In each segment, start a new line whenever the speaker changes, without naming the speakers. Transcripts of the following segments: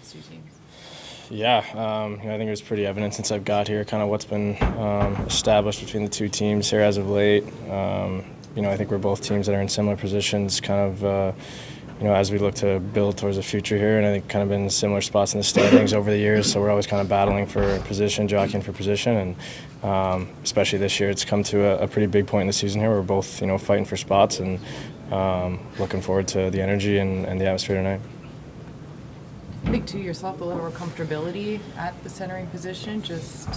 two teams?
Yeah, I think it was pretty evident since I've got here, kind of what's been established between the two teams here as of late. I think we're both teams that are in similar positions, kind of, as we look to build towards the future here, and I think kind of been in similar spots in the standings over the years. So we're always kind of battling for position, jockeying for position, and especially this year, it's come to a pretty big point in the season here. We're both, fighting for spots, and looking forward to the energy and the atmosphere tonight.
I think, too, yourself a little more comfortability at the centering position, just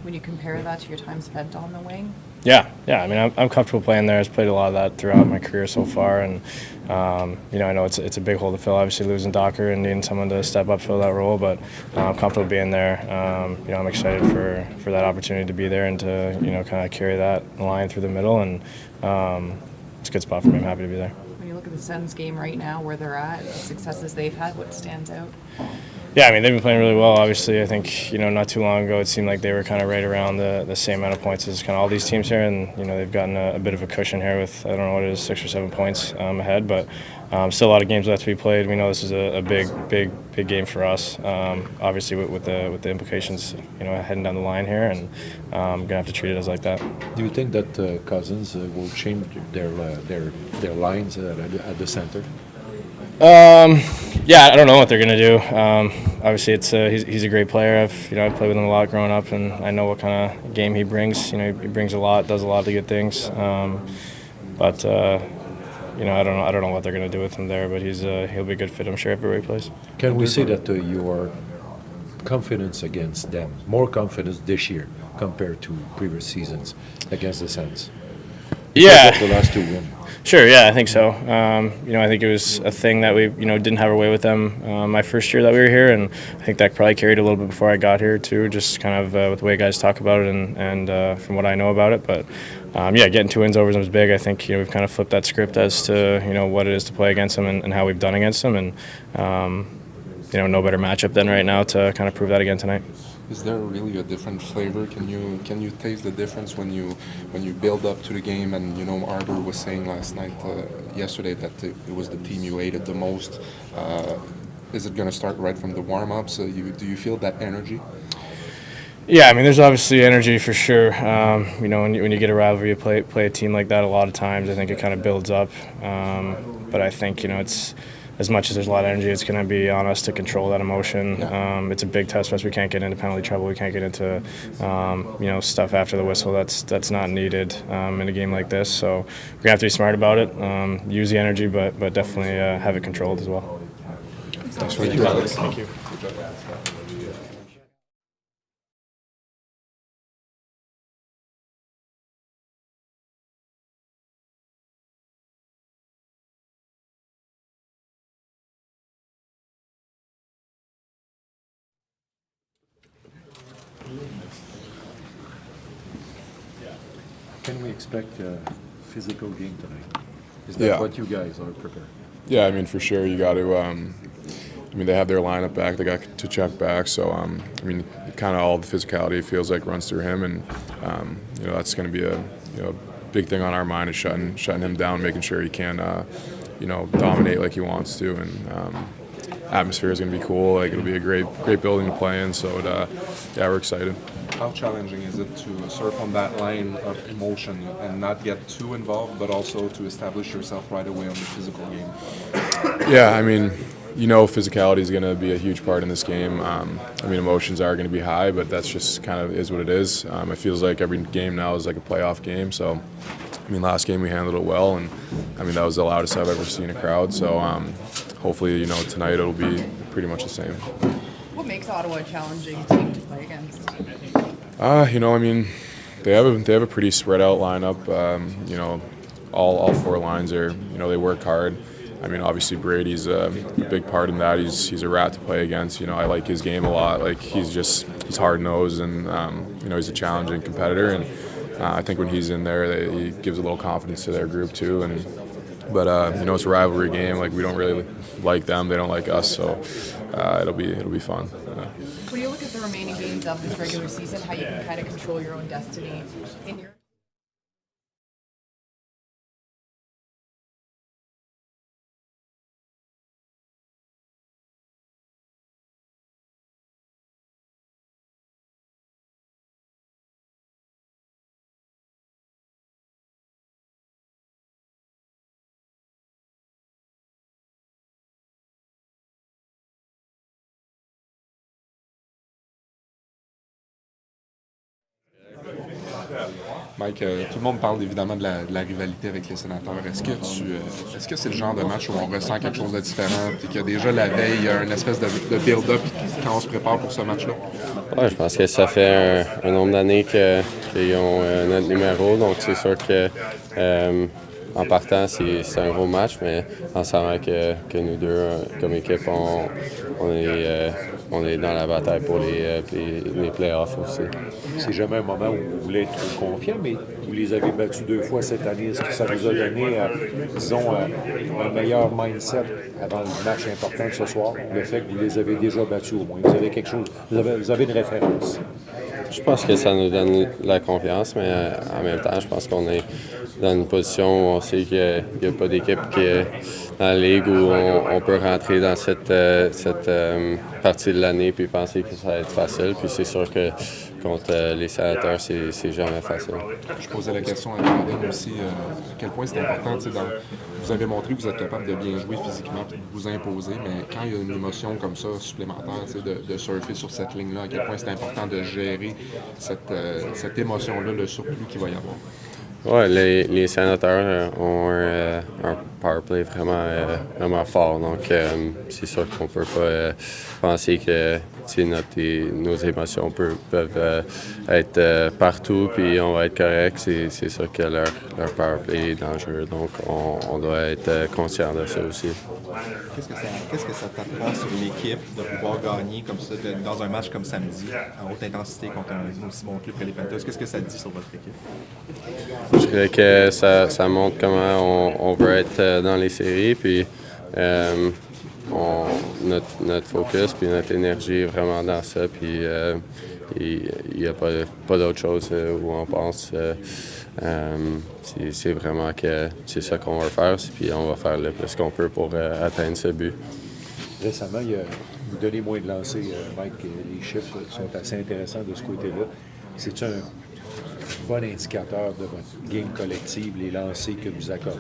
when you compare that to your time spent on the wing?
Yeah. I mean, I'm comfortable playing there. I've played a lot of that throughout my career so far, and I know it's a big hole to fill. Obviously, losing Docker and needing someone to step up, fill that role, but I'm comfortable being there. I'm excited for that opportunity to be there and to kind of carry that line through the middle, and it's a good spot for me. I'm happy to be there.
When you look at the Sens game right now, where they're at, the successes they've had, what stands out?
Yeah, I mean, they've been playing really well. Obviously, I think, not too long ago, it seemed like they were kind of right around the same amount of points as kind of all these teams here. And, they've gotten a bit of a cushion here with, I don't know what it is, 6 or 7 points ahead. But still a lot of games left to be played. We know this is a big game for us, obviously, with the implications, heading down the line here. And I'm going to have to treat it as like that.
Do you think that Cousins will change their lines at the center?
Yeah, I don't know what they're gonna do. Obviously, he's a great player. I've played with him a lot growing up, and I know what kind of game he brings. He brings a lot, does a lot of good things. But I don't know what they're gonna do with him there. But he'll be a good fit, I'm sure, everywhere he plays.
Can we say that your confidence against them, more confidence this year compared to previous seasons against the Sens?
Yeah,
the last two wins.
Sure, yeah, I think so. I think it was a thing that we, didn't have our way with them my first year that we were here, and I think that probably carried a little bit before I got here too, just kind of with the way guys talk about it and from what I know about it. But getting 2 wins over them was big. I think we've kind of flipped that script as to what it is to play against them and how we've done against them, and no better matchup than right now to kind of prove that again tonight.
Is there really a different flavor? Can you taste the difference when you build up to the game? And Arthur was saying yesterday that it was the team you hated the most. Is it going to start right from the warm-ups? Do you feel that energy?
Yeah, I mean, there's obviously energy for sure. When you get a rivalry, you play a team like that a lot of times. I think it kind of builds up. But I think it's. As much as there's a lot of energy, it's going to be on us to control that emotion. Yeah. It's a big test for us. We can't get into penalty trouble. We can't get into, stuff after the whistle that's not needed in a game like this. So we're going to have to be smart about it, use the energy, but definitely have it controlled as well.
Thank you, Alex.
Thank you.
Can we expect a physical game tonight? Is that what you guys are prepared?
Yeah, I mean, for sure, you got to. They have their lineup back. They got to check back. So, kind of all the physicality, it feels like, runs through him, and that's going to be a big thing on our mind is shutting him down, making sure he can dominate like he wants to, and atmosphere is going to be cool. Like, it'll be a great building to play in. So, we're excited.
How challenging is it to surf on that line of emotion and not get too involved, but also to establish yourself right away on the physical game?
Yeah, physicality is going to be a huge part in this game. Emotions are going to be high, but that's just kind of is what it is. It feels like every game now is like a playoff game. So, last game we handled it well, and that was the loudest I've ever seen a crowd. So, hopefully, tonight it'll be pretty much the same.
What makes Ottawa a challenging team to play against?
They have a pretty spread out lineup. All 4 lines are, they work hard. Obviously Brady's a big part in that. He's a rat to play against. I like his game a lot. Like, he's hard nosed, and he's a challenging competitor. And I think when he's in there, he gives a little confidence to their group too. But it's a rivalry game. Like, we don't really like them; they don't like us. So it'll be fun.
When you look at the remaining games of this regular season, how you can kind of control your own destiny in your
Mike, tout le monde parle évidemment de la rivalité avec les Sénateurs. Est-ce que c'est le genre de match où on ressent quelque chose de différent et qu'il y a déjà la veille, il y a une espèce de build-up quand on se prépare pour ce match-là?
Ouais, je pense que ça fait un nombre d'années qu'ils ont notre numéro, donc c'est sûr que en partant, c'est un gros match, mais en sachant que nous deux, comme équipe, on est dans la bataille pour les playoffs aussi.
C'est jamais un moment où vous voulez être trop confiant, mais vous les avez battus 2 fois cette année. Est-ce que ça vous a donné, disons, un meilleur mindset avant le match important de ce soir? Le fait que vous les avez déjà battus au moins. Vous avez quelque chose, vous avez une référence.
Je pense que ça nous donne la confiance, mais en même temps, je pense qu'on est dans une position où on sait qu'il n'y a pas d'équipe qui est dans la ligue où on peut rentrer dans cette partie de l'année puis penser que ça va être facile. Puis c'est sûr que contre les Sénateurs, c'est jamais facile.
Je posais la question à Jayden aussi, à quel point c'est important. Vous avez montré que vous êtes capable de bien jouer physiquement et de vous imposer, mais quand il y a une émotion comme ça supplémentaire, de surfer sur cette ligne-là, à quel point c'est important de gérer cette émotion-là, le surplus qu'il va y avoir.
Oui, les Sénateurs ont un power play vraiment fort. Donc, c'est sûr qu'on ne peut pas penser que nos émotions peuvent être partout puis on va être correct. C'est sûr que leur power play est dangereux. Donc, on doit être conscient de ça aussi.
Qu'est-ce que ça t'apprend sur l'équipe de pouvoir gagner comme ça dans un match comme samedi, en haute intensité contre un aussi bon club que les Panthers? Qu'est-ce que ça dit sur votre équipe?
Je dirais que ça montre comment on veut être dans les séries. Puis notre focus puis notre énergie est vraiment dans ça. Puis il n'y a pas d'autre chose où on pense. C'est vraiment que c'est ça qu'on va faire. Puis on va faire le plus qu'on peut pour atteindre ce but.
Récemment, vous donnez moins de lancers, Mike. Les chiffres sont assez intéressants de ce côté-là. C'est un bon indicateur de votre game collective, les lancers que vous accordez.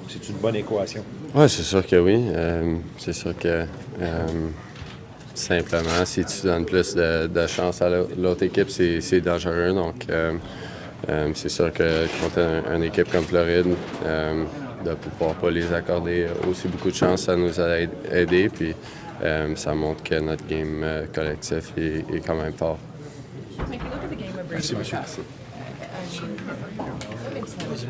C'est une bonne équation.
Oui, c'est sûr que oui. C'est sûr que simplement, si tu donnes plus de chance à l'autre équipe, c'est dangereux. Donc, c'est sûr que contre une équipe comme Floride, de ne pouvoir pas les accorder aussi beaucoup de chance, ça nous a aidé. Puis, ça montre que notre game collectif est quand même fort.
Merci, monsieur. That makes sense.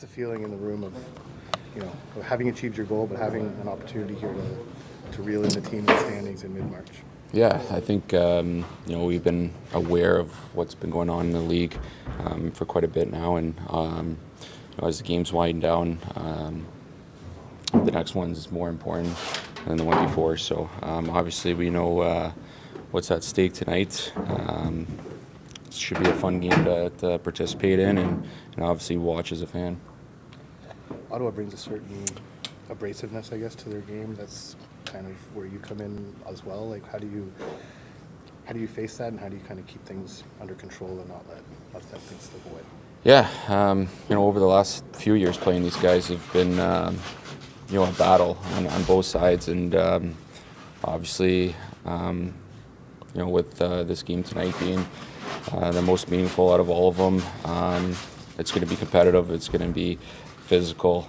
the feeling in the room of, of having achieved your goal, but having an opportunity here to reel in the team in the standings in mid-March?
Yeah, I think we've been aware of what's been going on in the league for quite a bit now, and as the games wind down, the next one's more important than the one before. So obviously we know what's at stake tonight. It should be a fun game to participate in and obviously watch as a fan.
Ottawa brings a certain abrasiveness, I guess, to their game. That's kind of where you come in as well. Like, how do you face that, and how do you kind of keep things under control and not let things slip away?
Yeah, over the last few years playing these guys have been, a battle on both sides, and obviously, with this game tonight being the most meaningful out of all of them, it's going to be competitive. It's going to be physical.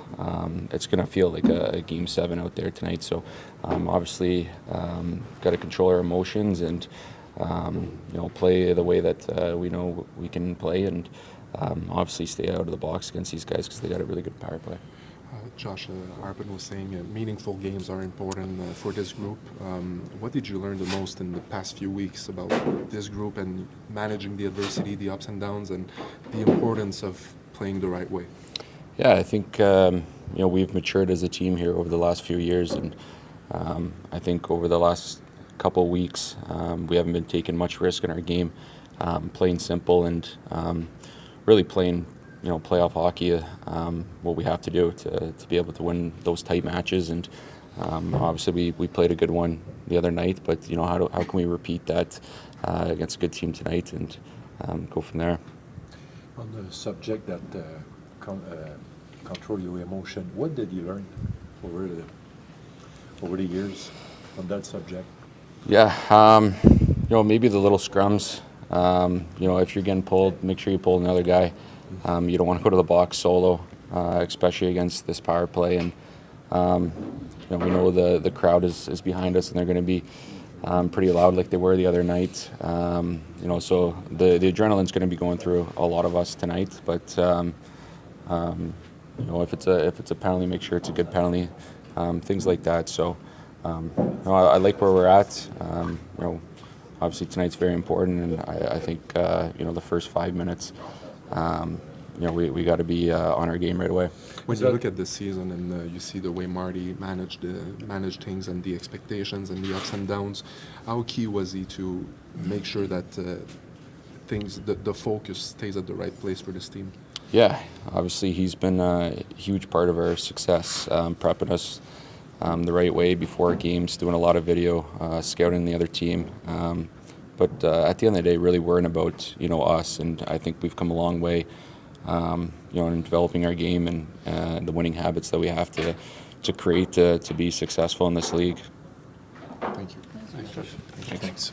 It's going to feel like a Game 7 out there tonight. So obviously, got to control our emotions and play the way that we know we can play, and obviously stay out of the box against these guys because they got a really good power play.
Josh, Arpin was saying meaningful games are important for this group. What did you learn the most in the past few weeks about this group and managing the adversity, the ups and downs, and the importance of playing the right way?
Yeah, I think we've matured as a team here over the last few years, and I think over the last couple of weeks we haven't been taking much risk in our game, playing simple and really playing playoff hockey, what we have to do to be able to win those tight matches. And obviously we played a good one the other night, but how can we repeat that against a good team tonight and go from there?
On the subject that control your emotion, what did you learn over the years on that subject?
Yeah, maybe the little scrums. If you're getting pulled, make sure you pull another guy. You don't want to go to the box solo, especially against this power play. And we know the crowd is behind us, and they're going to be pretty loud like they were the other night. So the adrenaline's going to be going through a lot of us tonight. But if it's a penalty, make sure it's a good penalty. Things like that. So I like where we're at. Obviously tonight's very important, and I think the first 5 minutes. We got to be on our game right away.
When you look at this season and you see the way Marty managed things and the expectations and the ups and downs, how key was he to make sure that the focus stays at the right place for this team?
Yeah, obviously he's been a huge part of our success, prepping us the right way before games, doing a lot of video, scouting the other team. But at the end of the day, really worrying about us, and I think we've come a long way, in developing our game and the winning habits that we have to create to be successful in this league.
Thank you.
Thanks.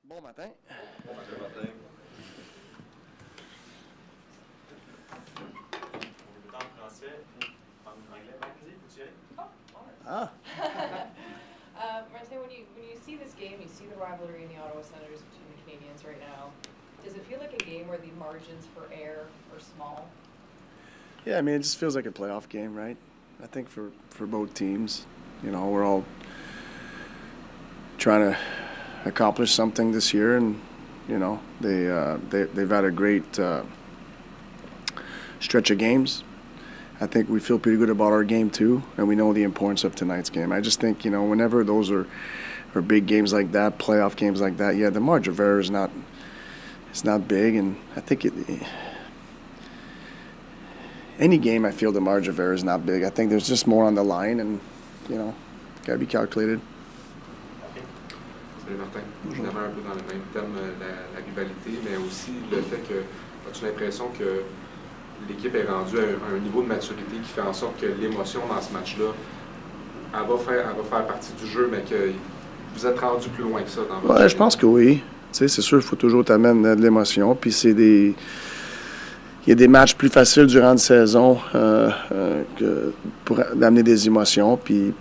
Bon matin.
Bon matin.
En français ou en anglais, Mackenzie, peux-tu y aller?
Ah.
Martin, when you see this game, you see the rivalry in the Ottawa Senators between the Canadiens right now. Does it feel like a game where the margins for error are small?
Yeah, I mean, it just feels like a playoff game, right? I think for both teams, you know, we're all trying to accomplish something this year, and you know, they've had a great stretch of games. I think we feel pretty good about our game too, and we know the importance of tonight's game. I just think, you know, whenever those are big games like that, playoff games like that, yeah, the margin of error is not big, and I think any game I feel the margin of error is not big. I think there's just more on the line, and you know, gotta be calculated.
Salut Martin. Finalement un peu dans le même thème, la rivalité, mais aussi le fait que as-tu l'impression que l'équipe est rendue à un niveau de maturité qui fait en sorte que l'émotion dans ce match-là, elle va faire partie du jeu, mais que vous êtes rendu plus loin que ça dans votre
Ouais, je pense que oui. Tu sais, c'est sûr, il faut toujours t'amener de l'émotion. Puis il y a des matchs plus faciles durant une saison pour amener des émotions. Puis,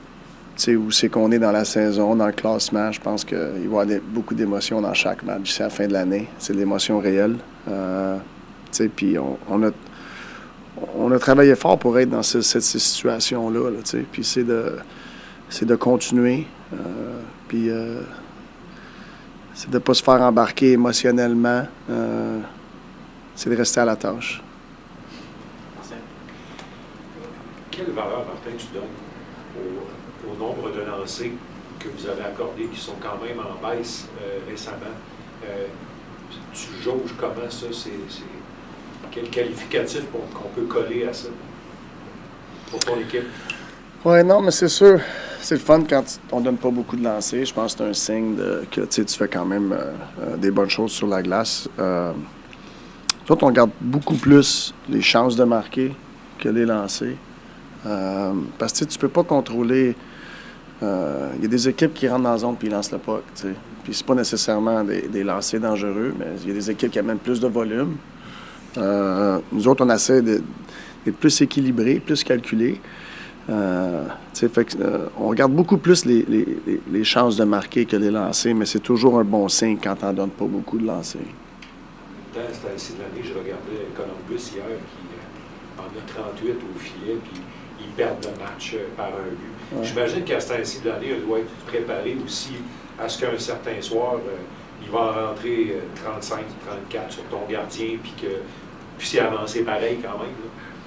tu sais, où c'est qu'on est dans la saison, dans le classement, je pense qu'il va y avoir beaucoup d'émotions dans chaque match d'ici à la fin de l'année. C'est de l'émotion réelle. Tu sais, puis on a travaillé fort pour être dans cette situation-là, là, tu sais. Puis c'est de continuer. Puis c'est de ne pas se faire embarquer émotionnellement. C'est de rester à la tâche.
Quelle valeur, Martin, tu donnes au nombre de lancers que vous avez accordés, qui sont quand même en baisse récemment? Tu jauges comment ça? Quel qualificatif qu'on peut coller à ça pour ton équipe?
Oui, non, mais c'est sûr. C'est le fun quand on ne donne pas beaucoup de lancers. Je pense que c'est un signe que tu fais quand même des bonnes choses sur la glace. Toi, on regarde beaucoup plus les chances de marquer que les lancers. Parce que tu ne peux pas contrôler. Il y a des équipes qui rentrent dans la zone et ils lancent le puck. T'sais. Puis c'est pas nécessairement des lancers dangereux, mais il y a des équipes qui amènent plus de volume. Nous autres, on essaie d'être plus équilibrés, plus calculés. On regarde beaucoup plus les chances de marquer que les lancers, mais c'est toujours un bon signe quand on n'en donne pas beaucoup de lancers.
Dans cette année de l'année, je regardais Columbus hier, qui en a 38 au filet, puis ils perdent le match par un but. Ouais. J'imagine qu'à cette année de l'année, on doit être préparé aussi à ce qu'un certain soir, il va en rentrer 35, 34 sur ton gardien, puis que puisse y avancer pareil quand même.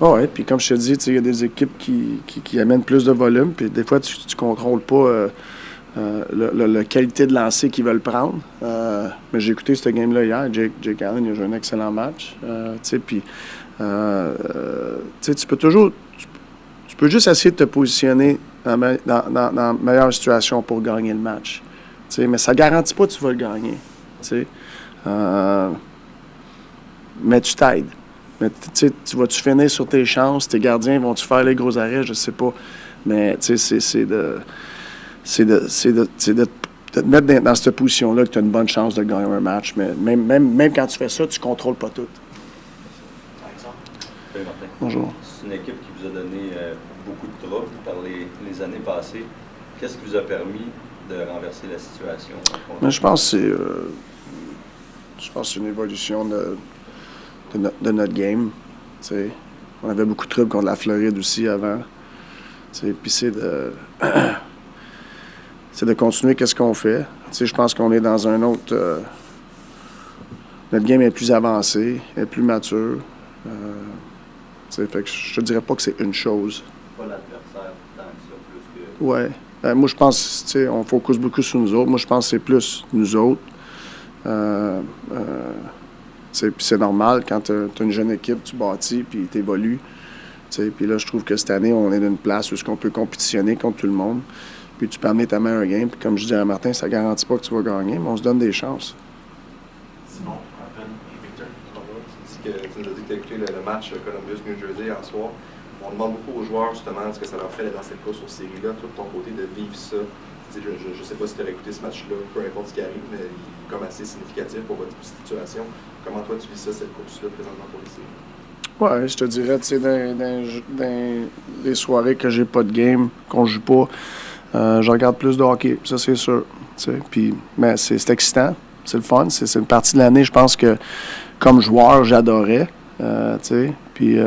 Oui, puis comme je te dis, il y a des équipes qui amènent plus de volume, puis des fois, tu ne contrôles pas la qualité de lancer qu'ils veulent prendre. Mais j'ai écouté ce game-là hier. Jake Allen, il a joué un excellent match. Puis, tu peux toujours... Tu peux juste essayer de te positionner dans la meilleure situation pour gagner le match. Mais ça ne garantit pas que tu vas le gagner. Mais tu t'aides. Mais tu vas-tu finir sur tes chances? Tes gardiens vont-tu faire les gros arrêts? Je sais pas. Mais c'est de te mettre dans cette position-là que tu as une bonne chance de gagner un match. Mais même quand tu fais ça, tu ne contrôles pas tout.
Salut Martin.
Bonjour.
C'est une équipe qui vous a donné beaucoup de troubles par les années passées. Qu'est-ce qui vous a permis de renverser la situation?
Mais je pense que c'est une évolution de notre game. T'sais. On avait beaucoup de troubles contre la Floride aussi avant. Puis c'est de continuer qu'est-ce qu'on fait. T'sais, je pense qu'on est dans un autre... notre game est plus avancé, est plus mature. Fait que je te dirais pas que c'est une chose.
Pas l'adversaire tant que ça, plus que...
Ouais. Moi, je pense, on focus beaucoup sur nous autres. Moi, je pense que c'est plus nous autres. Puis c'est normal, quand tu as une jeune équipe, tu bâtis, puis tu évolues. Puis là, je trouve que cette année, on est dans une place où on peut compétitionner contre tout le monde. Puis tu peux amener ta meilleure game. Puis comme je dis à Martin, ça ne garantit pas que tu vas gagner, mais on se donne des chances.
Simon, Victor, tu nous as dit que tu as écouté le match Columbus-New Jersey en soir. On demande beaucoup aux joueurs, justement, ce que ça leur fait d'être dans cette course aux séries-là, toi, de ton côté, de vivre ça Je ne sais pas si tu as écouté ce match-là, peu importe ce qui arrive, mais il est comme assez significatif pour votre situation. Comment toi tu vis ça, cette course-là, présentement pour les séries?
Ouais, je te dirais, tu sais, dans les soirées que j'ai pas de game, qu'on joue pas, je regarde plus de hockey, ça c'est sûr. Puis, mais c'est excitant, c'est le fun, c'est une partie de l'année, je pense que comme joueur, j'adorais. Puis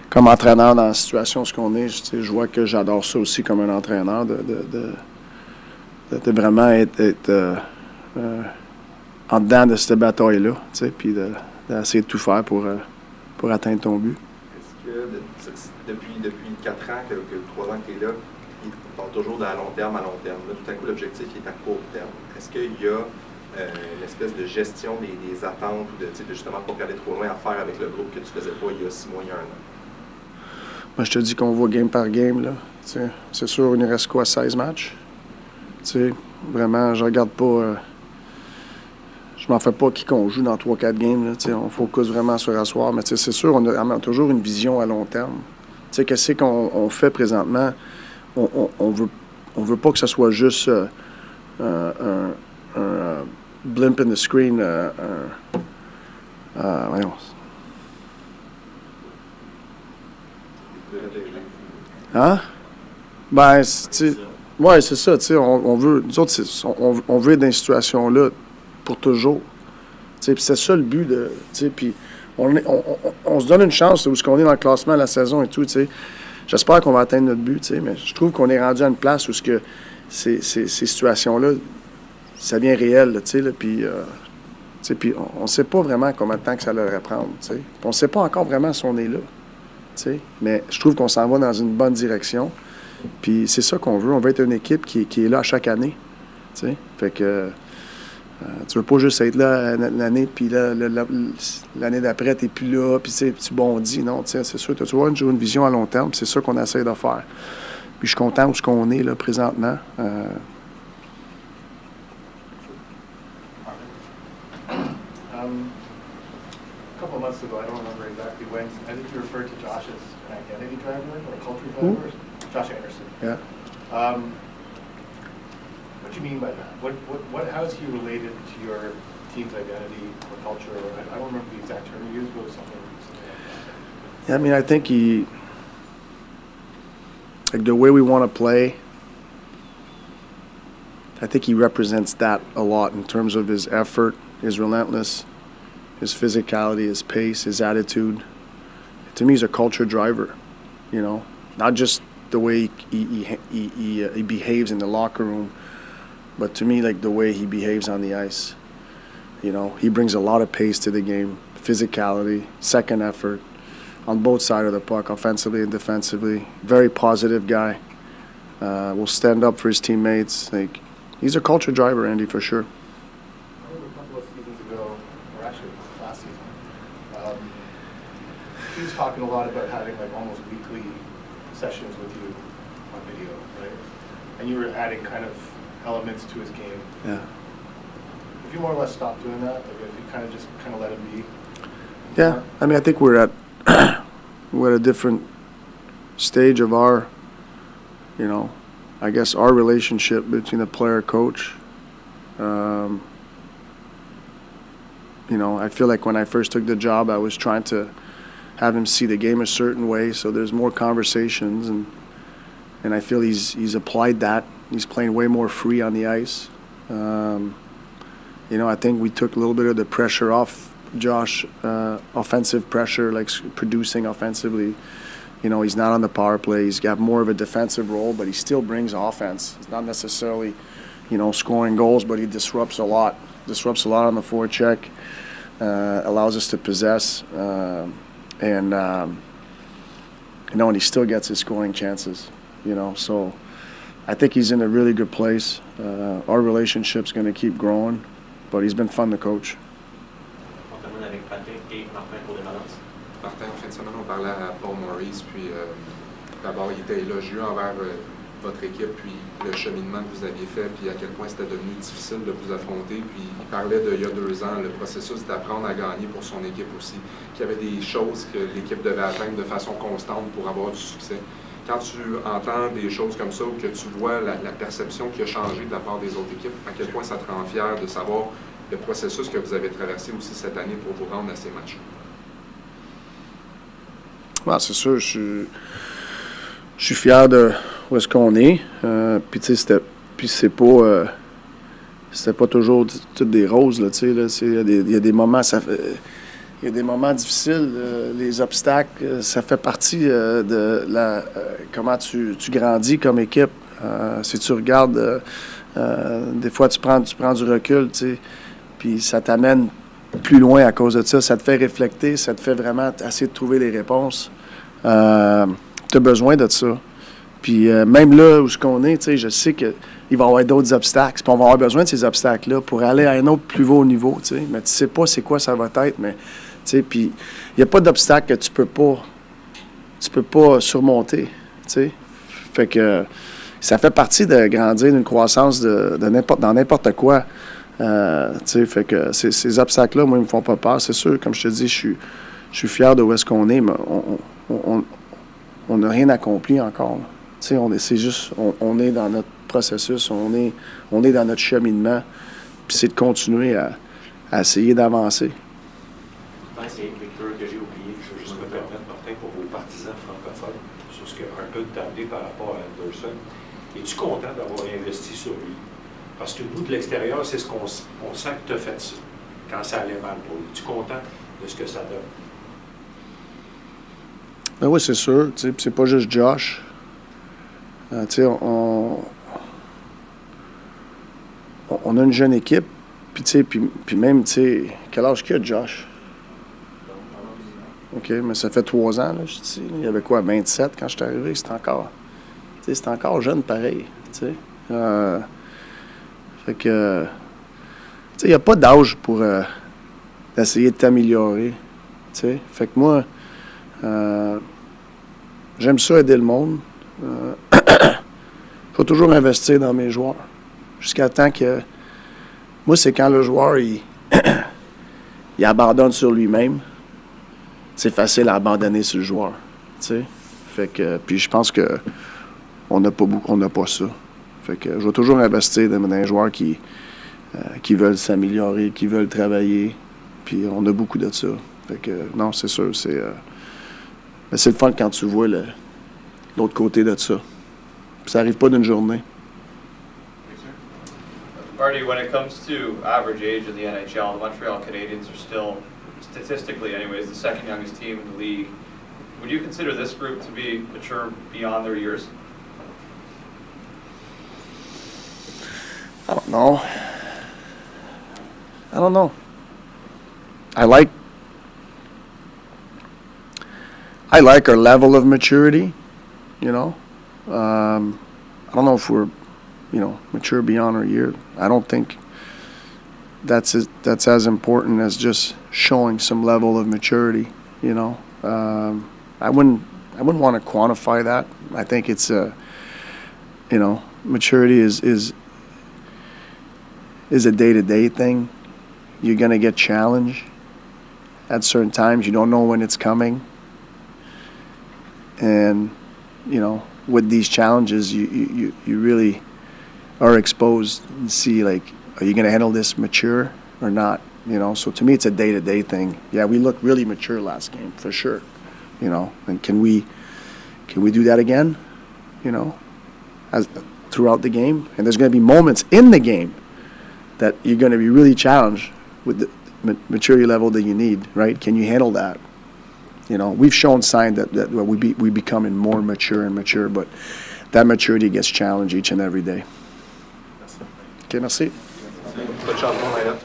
comme entraîneur dans la situation ce qu'on est, je vois que j'adore ça aussi comme un entraîneur, de vraiment être en dedans de cette bataille-là, puis d'essayer de tout faire pour atteindre ton but.
Est-ce que depuis 4 ans, que 3 ans que tu es là, il parle toujours de à long terme. Là, tout à coup, l'objectif est à court terme. Est-ce qu'il y a une espèce de gestion des attentes ou de justement pas regarder trop loin à faire avec le groupe que tu faisais pas il y a 6 mois, il y a 1 an?
Moi, je te dis qu'on voit game par game. Là. C'est sûr, il nous reste quoi, 16 matchs? Vraiment, je regarde pas. Je m'en fais pas qui qu'on joue dans 3-4 games. Là, on focus vraiment sur asseoir. Mais c'est sûr, on a toujours une vision à long terme. Qu'est-ce qu'on fait présentement? On veut pas que ce soit juste un blimp in the screen. Voyons. Hein? Ben, ouais, c'est ça, on veut, nous autres, on veut être dans cette situation-là pour toujours. Puis c'est ça le but de, puis on se donne une chance où est-ce qu'on est dans le classement de la saison et tout, J'espère qu'on va atteindre notre but, mais je trouve qu'on est rendu à une place où ce que ces situations-là, ça devient réel, puis on ne sait pas vraiment combien de temps que ça leur prendre, on ne sait pas encore vraiment si on est là. Mais je trouve qu'on s'en va dans une bonne direction. Puis c'est ça qu'on veut. On veut être une équipe qui est là chaque année. Fait que tu veux pas juste être là l'année, puis là, l'année d'après, tu n'es plus là, puis tu bondis. Non, c'est sûr. Tu vois, une vision à long terme, c'est ça qu'on essaie de faire. Puis je suis content où ce qu'on est là présentement.
A couple of months ago, I don't remember exactly when, I think you referred to Josh as an identity driver or a culture driver. Josh Anderson.
Yeah.
What do you mean by that? How is he related to your team's identity or culture? I don't remember the exact term you used, but it was something like that.
Yeah, I mean, I think like the way we want to play, I think he represents that a lot in terms of his effort, his relentless, his physicality, his pace, his attitude. To me, he's a culture driver, not just the way he behaves in the locker room, but to me, like the way he behaves on the ice. He brings a lot of pace to the game, physicality, second effort, on both sides of the puck, offensively and defensively. Very positive guy. Will stand up for his teammates. Like, he's a culture driver, Andy, for sure.
I remember a couple of seasons ago, or actually last season, he was talking a lot about having like almost weekly sessions with you on video, right? And you were adding kind of elements to his game.
Yeah.
If you more or less stopped doing that, like if you kind of let him be.
Yeah, I mean, I think we're at a different stage of our, I guess our relationship between the player and coach. I feel like when I first took the job, I was trying to have him see the game a certain way, so there's more conversations, and I feel he's applied that. He's playing way more free on the ice. I think we took a little bit of the pressure off Josh, offensive pressure, like producing offensively. He's not on the power play. He's got more of a defensive role, but he still brings offense. It's not necessarily, scoring goals, but he disrupts a lot. Disrupts a lot on the forecheck, allows us to possess, and he still gets his scoring chances. So I think he's in a really good place. Our relationship's going to keep growing, but he's been fun to coach.
Martin, en fin de semaine, on parlait à Paul Maurice, puis d'abord, il était élogieux envers votre équipe, puis le cheminement que vous aviez fait, puis à quel point c'était devenu difficile de vous affronter. Puis il parlait il y a 2 ans, le processus d'apprendre à gagner pour son équipe aussi, qu'il y avait des choses que l'équipe devait atteindre de façon constante pour avoir du succès.
Quand tu entends des choses comme ça ou que tu vois la perception qui a changé de la part des autres équipes, à quel point ça te rend fier de savoir le processus que vous avez traversé aussi cette année pour vous rendre à ces matchs?
Ouais, c'est sûr, je suis fier de où est-ce qu'on est. Puis tu sais, c'était pas toujours toutes des roses, là, tu sais. Il y a des moments, il y a des moments difficiles. Les obstacles, ça fait partie de comment tu grandis comme équipe. Si tu regardes, des fois, tu prends du recul, tu sais, puis ça t'amène plus loin à cause de ça. Ça te fait réfléchir, ça te fait vraiment essayer de trouver les réponses. Tu as besoin de ça. Puis même là où on est, tu sais, je sais qu'il va y avoir d'autres obstacles. Puis on va avoir besoin de ces obstacles-là pour aller à un autre plus haut niveau, tu sais. Mais tu sais pas c'est quoi ça va être, mais tu sais, puis il n'y a pas d'obstacle que tu peux pas surmonter, tu sais. Fait que ça fait partie de grandir d'une croissance dans n'importe quoi. Tu sais, fait que ces obstacles-là, moi, ils me font pas peur, c'est sûr. Comme je te dis, je suis fier de où est-ce qu'on est, mais on n'a rien accompli encore. Tu sais, c'est juste, on est dans notre processus, on est dans notre cheminement, puis c'est de continuer à essayer d'avancer.
C'est une lecture que j'ai oubliée, je veux juste me permettre, Martin, pour vos partisans francophones, sur ce que Harper t'a amené par rapport à Anderson. Es-tu content d'avoir investi sur lui? Parce que nous, de l'extérieur, c'est ce qu'on sent que tu as fait ça, quand ça allait mal pour lui. Es-tu content de ce que ça donne?
Ben oui, c'est sûr. Tu sais, c'est pas juste Josh. Tu sais, on a une jeune équipe. Puis, tu sais, puis même, tu sais, quel âge qu'il a, Josh? OK, mais ça fait 3 ans, là, je dis. Il y avait quoi, 27 quand je suis arrivé? C'était encore jeune pareil, tu sais. Fait que, tu sais, il n'y a pas d'âge pour essayer de t'améliorer, tu sais. Fait que moi, j'aime ça aider le monde. Je vais toujours investir dans mes joueurs. Jusqu'à temps que... Moi, c'est quand le joueur, il abandonne sur lui-même. C'est facile à abandonner sur le joueur, tu sais. Fait que... Puis je pense que on n'a pas ça. Fait que je vais toujours investir dans des joueurs qui veulent s'améliorer, qui veulent travailler. Puis on a beaucoup de ça. Fait que non, c'est sûr, mais c'est le fun quand tu vois l'autre côté de ça. Puis ça n'arrive pas d'une journée.
Marty, when it comes to average age in the NHL, the Montreal Canadiens are still, statistically anyways, the second youngest team in the league. Would you consider this group to be mature beyond their years?
I don't know. I like our level of maturity, you know. I don't know if we're, mature beyond our year. I don't think that's as important as just showing some level of maturity, you know. I wouldn't want to quantify that. I think it's maturity is a day-to-day thing. You're going to get challenged at certain times. You don't know when it's coming. And, with these challenges, you really are exposed and see, like, are you going to handle this mature or not? So to me, it's a day-to-day thing. Yeah, we looked really mature last game, for sure. And can we do that again, throughout the game? And there's going to be moments in the game that you're going to be really challenged with the maturity level that you need, right? Can you handle that? We've shown signs that we becoming more mature and mature, but that maturity gets challenged each and every day. Okay, merci.
Pas de changement là.